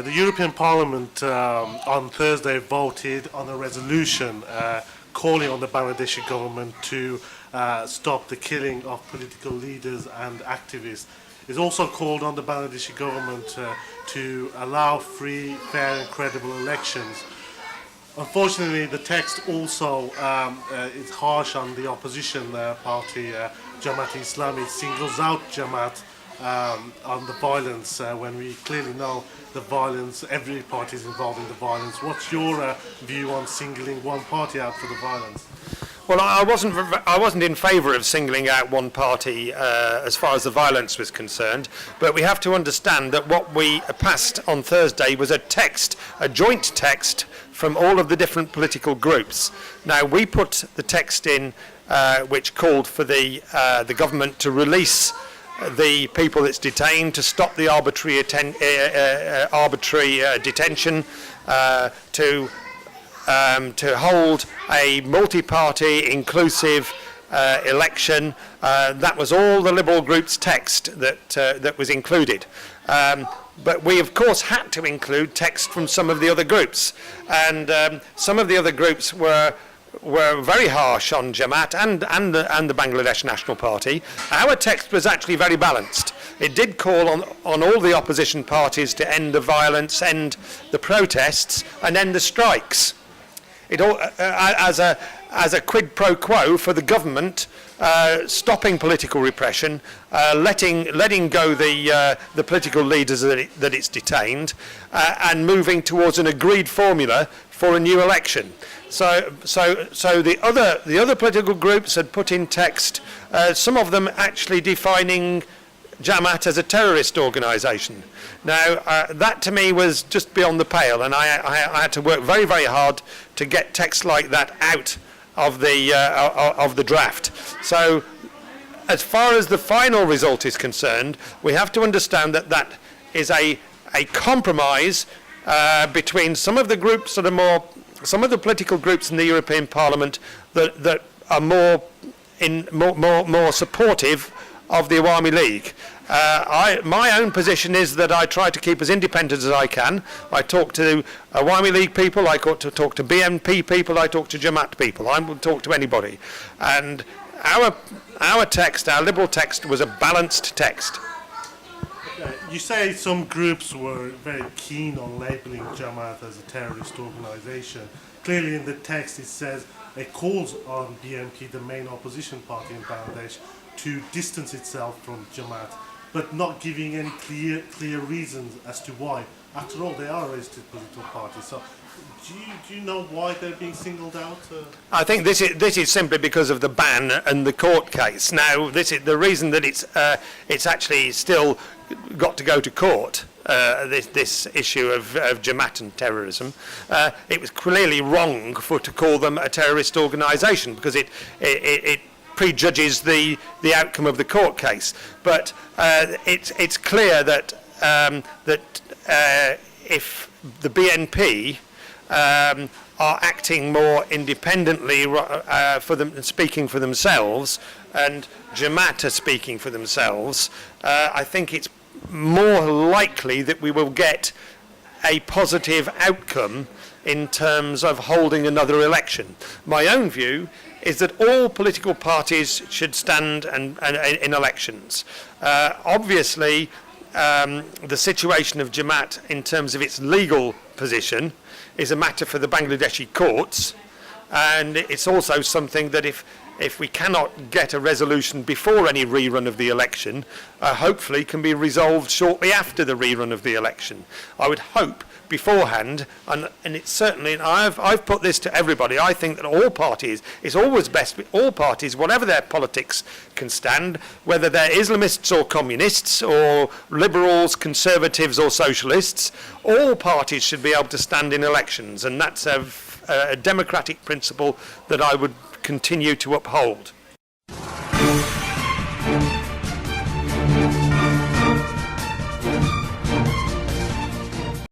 The European Parliament on Thursday voted on a resolution calling on the Bangladeshi government to stop the killing of political leaders and activists. It's also called on the Bangladeshi government to allow free, fair and credible elections. Unfortunately, the text also is harsh on the opposition party, Jamat-e-islam. It singles out Jamaat on the violence when we clearly know the violence, every party is involved in the violence. What's your view on singling one party out for the violence? Well, I wasn't in favour of singling out one party as far as the violence was concerned, but we have to understand that what we passed on Thursday was a joint text from all of the different political groups. Now, we put the text in which called for the government to release the people that's detained, to stop the arbitrary detention, to hold a multi-party, inclusive election. That was all the Liberal group's text that was included. But we, of course, had to include text from some of the other groups, and some of the other groups were very harsh on Jamaat and the Bangladesh National Party. Our text was actually very balanced. It did call on all the opposition parties to end the violence, end the protests, and end the strikes. It all, as a quid pro quo for the government, stopping political repression, letting go the political leaders that it's detained, and moving towards an agreed formula for a new election. So the other political groups had put in text, some of them actually defining Jamaat as a terrorist organisation. Now, that to me was just beyond the pale, and I had to work very, very hard to get text like that out of the draft. So, as far as the final result is concerned, we have to understand that that is a compromise between some of the groups that are some of the political groups in the European Parliament that are more supportive of the Awami League. My own position is that I try to keep as independent as I can. I talk to Awami League people, I talk to BNP people, I talk to Jamaat people. I will talk to anybody. And our text, our Liberal text, was a balanced text. You say some groups were very keen on labelling Jamaat as a terrorist organisation. Clearly in the text it says it calls on BNP, the main opposition party in Bangladesh, to distance itself from Jamaat, but not giving any clear reasons as to why. After all, they are a registered political party. So do you know why they're being singled out? I think this is simply because of the ban and the court case. Now, this is the reason that it's actually still got to go to court. This issue of Jamaat and terrorism. It was clearly wrong to call them a terrorist organisation because it prejudges the outcome of the court case. But it's clear that if the BNP are acting more independently for them, speaking for themselves, and Jamaat are speaking for themselves, I think it's more likely that we will get a positive outcome in terms of holding another election. My own view is that all political parties should stand in elections. Obviously, the situation of Jamaat in terms of its legal position is a matter for the Bangladeshi courts, and it's also something that if we cannot get a resolution before any rerun of the election, hopefully can be resolved shortly after the rerun of the election. I would hope beforehand, and it's certainly, and I've put this to everybody, I think that all parties, it's always best, all parties, whatever their politics can stand, whether they're Islamists or communists or liberals, conservatives or socialists, all parties should be able to stand in elections, and that's a democratic principle that I would continue to uphold.